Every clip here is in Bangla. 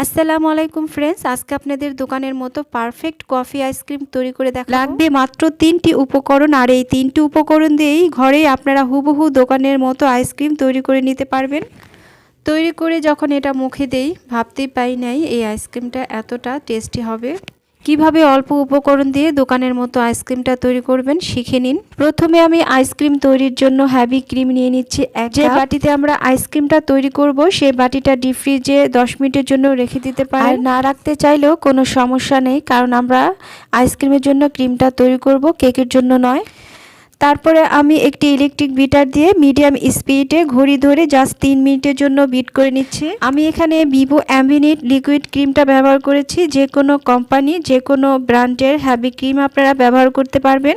আসসালামু আলাইকুম ফ্রেন্ডস, আজকে আপনাদের দোকানের মতো পারফেক্ট কফি আইসক্রিম তৈরি করে দেখাবো। লাগবে মাত্র 3টি উপকরণ, আর এই 3টি উপকরণ দিয়েই ঘরেই আপনারা হুবহু দোকানের মতো আইসক্রিম তৈরি করে নিতে পারবেন। তৈরি করে যখন এটা মুখে দেই ভাবতেই পাই নাই এই আইসক্রিমটা এতটা টেস্টি হবে। কিভাবে অল্প উপকরণ দিয়ে দোকানের মতো আইসক্রিমটা তৈরি করবেন শিখে নিন। প্রথমে আমি আইসক্রিম তৈরির জন্য হেভি ক্রিম নিয়ে নিচ্ছি। যে বাটিতে আমরা আইসক্রিমটা তৈরি করব সেই বাটিটা ডিপ ফ্রিজে 10 মিনিটের জন্য রেখে দিতে পারেন। আর না রাখতে চাইলেও কোনো সমস্যা নেই, কারণ আমরা আইসক্রিমের জন্য ক্রিমটা তৈরি করব, কেকের জন্য নয়। তারপরে আমি একটি ইলেকট্রিক বিটার দিয়ে মিডিয়াম স্পিডে ঘড়ি ধরে জাস্ট 3 মিনিটের জন্য বিট করে নিচ্ছি। আমি এখানে ভিভো অ্যাম্বিনিট লিকুইড ক্রিমটা ব্যবহার করেছি। যে কোনো কোম্পানি, যে কোনো ব্র্যান্ডের হেভি ক্রিম আপনারা ব্যবহার করতে পারবেন।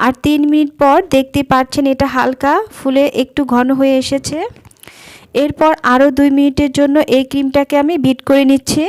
আর 3 মিনিট পর দেখতে পাচ্ছেন এটা হালকা ফুলে একটু ঘন হয়ে এসেছে। এরপর আরও 2 মিনিটের জন্য এই ক্রিমটাকে আমি বিট করে নিচ্ছি।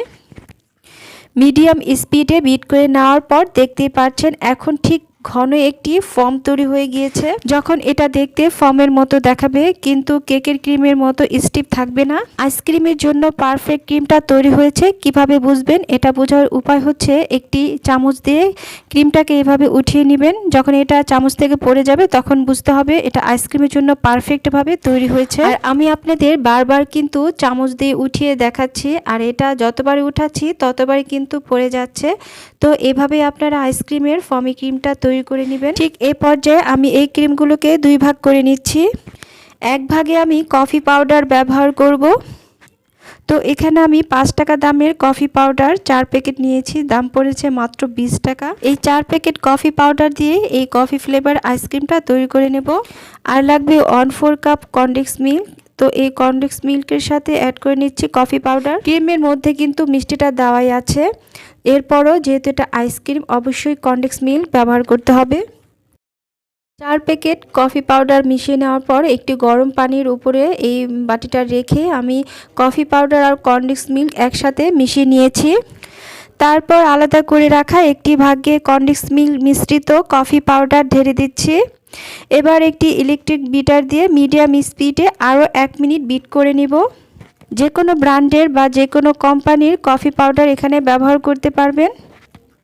মিডিয়াম স্পিডে বিট করে নেওয়ার পর দেখতেই পাচ্ছেন এখন ঠিক ঘন একটি ফর্ম তৈরি হয়ে গিয়েছে। যখন এটা দেখতে ফর্মের মতো দেখাবে কিন্তু কেকের ক্রিমের মতো স্টিফ থাকবে না। আইসক্রিমের জন্য পারফেক্ট ক্রিমটা তৈরি হয়েছে কিভাবে বুঝবেন? এটা বোঝার উপায় হচ্ছে একটি চামচ দিয়ে ক্রিমটাকে এভাবে উঠিয়ে নেবেন। যখন এটা চামচ থেকে পড়ে যাবে তখন বুঝতে হবে এটা আইসক্রিমের জন্য পারফেক্টভাবে তৈরি হয়েছে। আর আমি আপনাদের বারবার কিন্তু চামচ দিয়ে উঠিয়ে দেখাচ্ছি, আর এটা যতবারই উঠাচ্ছি ততবারই কিন্তু পড়ে যাচ্ছে। তো এভাবে আপনারা আইসক্রিমের ফর্মি ক্রিমটা তৈরি করে নেবেন। ঠিক এই পর্যায়ে আমি এই ক্রিমগুলোকে 2 ভাগ করে নিচ্ছি। এক ভাগে আমি কফি পাউডার ব্যবহার করব। তো এখানে আমি 5 টাকা দামের কফি পাউডার 4 প্যাকেট নিয়েছি, দাম পড়েছে মাত্র 20 টাকা। এই 4 প্যাকেট কফি পাউডার দিয়ে এই কফি ফ্লেভার আইসক্রিমটা তৈরি করে নেব। আর লাগবে 1/4 কাপ কনডেন্স মিল্ক। তো এই কনডেন্স মিল্কের সাথে অ্যাড করে নিচ্ছি কফি পাউডার। ক্রিমের মধ্যে কিন্তু মিষ্টিটা দেওয়াই আছে, এরপরও যেহেতু এটা আইসক্রিম অবশ্যই কনডেন্স মিল্ক ব্যবহার করতে হবে। 4 প্যাকেট কফি পাউডার মিশিয়ে নেওয়ার পর একটি গরম পানির উপরে এই বাটিটা রেখে আমি কফি পাউডার আর কনডেন্স মিল্ক একসাথে মিশিয়ে নিয়েছি। তারপর আলাদা করে রাখা একটি ভাগে কনডেন্স মিল্ক মিশ্রিত কফি পাউডার ঢেলে দিচ্ছি। এবার একটি ইলেকট্রিক বিটার দিয়ে মিডিয়াম স্পিডে আরও 1 মিনিট বিট করে নিব। যে কোনো ব্র্যান্ডের বা যে কোনো কোম্পানির কফি পাউডার এখানে ব্যবহার করতে পারবেন।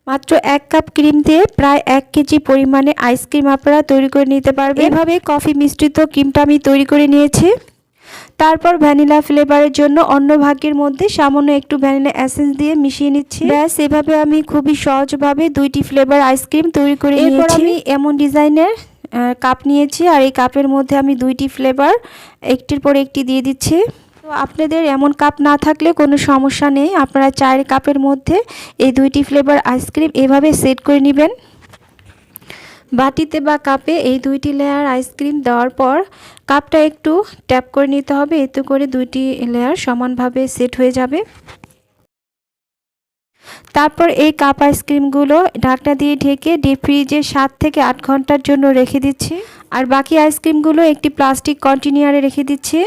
মাত্র 1 কাপ ক্রিম দিয়ে প্রায় 1 কেজি পরিমাণে আইসক্রিম আপনারা তৈরি করে নিতে পারবেন। এভাবে কফি মিশ্রিত ক্রিমটা আমি তৈরি করে নিয়েছি। তারপর ভ্যানিলা ফ্লেভারের জন্য অন্য ভাগের মধ্যে সামান্য একটু ভ্যানিলা এসেন্স দিয়ে মিশিয়ে নিচ্ছি। ব্যাস, এভাবে আমি খুবই সহজভাবে 2টি ফ্লেভার আইসক্রিম তৈরি করে নিয়েছি। এরপর আমি এমন ডিজাইনের কাপ নিয়েছি, আর এই কাপের মধ্যে আমি 2টি ফ্লেভার একটির পর একটি দিয়ে দিচ্ছি। তো আপনাদের এমন কাপ না থাকলে কোনো সমস্যা নেই, আপনারা 4 কাপের মধ্যে এই 2টি ফ্লেভার আইসক্রিম এভাবে সেট করে নেবেন। বাটিতে বা কাপে এই 2টি লেয়ার আইসক্রিম দেওয়ার পর কাপটা একটু ট্যাপ করে নিতে হবে, এতে করে 2টি লেয়ার সমানভাবে সেট হয়ে যাবে। তারপর এই কাপ আইসক্রিমগুলো ঢাকনা দিয়ে ঢেকে ডিপ ফ্রিজে 7 থেকে 8 ঘন্টার জন্য রেখে দিচ্ছি। আর বাকি আইসক্রিমগুলো একটি প্লাস্টিক কন্টেনারে রেখে দিচ্ছি।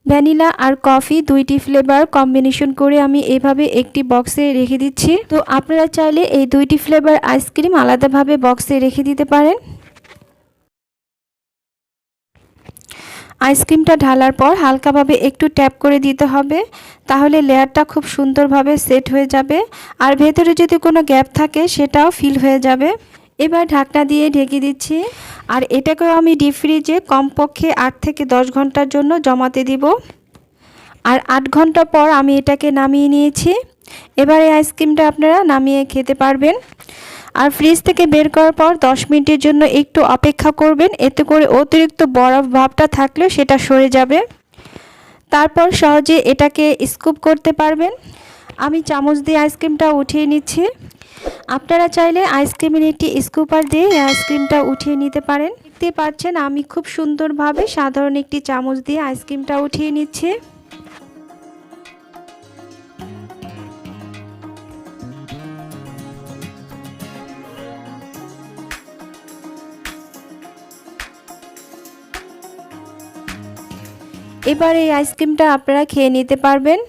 ভ্যানিলা আর কফি 2টি ফ্লেভার কম্বিনেশন করে আমি এভাবে একটি বক্সে রেখে দিচ্ছি। তো আপনারা চাইলে এই 2টি ফ্লেভার আইসক্রিম আলাদাভাবে বক্সে রেখে দিতে পারেন। আইসক্রিমটা ঢালার পর হালকাভাবে একটু ট্যাপ করে দিতে হবে, তাহলে লেয়ারটা খুব সুন্দরভাবে সেট হয়ে যাবে। আর ভেতরে যদি কোনো গ্যাপ থাকে সেটাও ফিল হয়ে যাবে। এবার ঢাকনা দিয়ে ঢেকে দিচ্ছি। আর এটাকেও আমি ডিপ ফ্রিজে কমপক্ষে 8 থেকে 10 ঘন্টার জন্য জমাতে দিব। আর 8 ঘন্টা পর আমি এটাকে নামিয়ে নিয়েছি। এবার এই আইসক্রিমটা আপনারা নামিয়ে খেতে পারবেন। আর ফ্রিজ থেকে বের করার পর 10 মিনিটের জন্য একটু অপেক্ষা করবেন, এতে করে অতিরিক্ত বরফ ভাবটা থাকলেও সেটা সরে যাবে। তারপর সহজে এটাকে স্কুপ করতে পারবেন। আমি চামচ দিয়ে আইসক্রিমটা উঠিয়ে নিচ্ছি। আপনারা চাইলে আইসক্রিমের একটি স্কুপার দিয়ে এই আইসক্রিমটা উঠিয়ে নিতে পারেন। দেখতে পাচ্ছেন আমি খুব সুন্দরভাবে সাধারণ একটি চামচ দিয়ে আইসক্রিমটা উঠিয়ে নিচ্ছি। এবার এই আইসক্রিমটা আপনারা খেয়ে নিতে পারবেন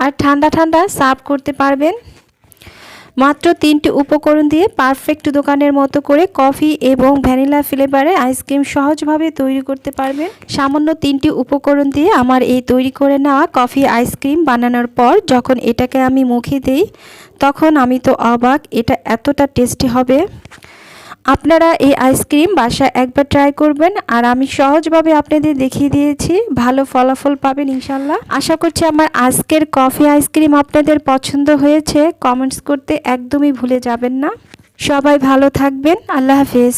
আর ঠান্ডা ঠান্ডা সার্ভ করতে পারবেন। মাত্র 3টি উপকরণ দিয়ে পারফেক্ট দোকানের মতো করে কফি এবং ভ্যানিলা ফ্লেভারে আইসক্রিম সহজভাবে তৈরি করতে পারবেন। সামান্য 3টি উপকরণ দিয়ে আমার এই তৈরি করে নেওয়া কফি আইসক্রিম বানানোর পর যখন এটাকে আমি মুখে দিই তখন আমি তো অবাক, এটা এতটা টেস্টি হবে। আপনারা এই আইসক্রিম বাসায় একবার ট্রাই করবেন, আর আমি সহজভাবে আপনাদের দেখিয়ে দিয়েছি, ভালো ফলাফল পাবেন ইনশাল্লাহ। আশা করছি আমার আজকের কফি আইসক্রিম আপনাদের পছন্দ হয়েছে। কমেন্টস করতে একদমই ভুলে যাবেন না। সবাই ভালো থাকবেন। আল্লাহ হাফেজ।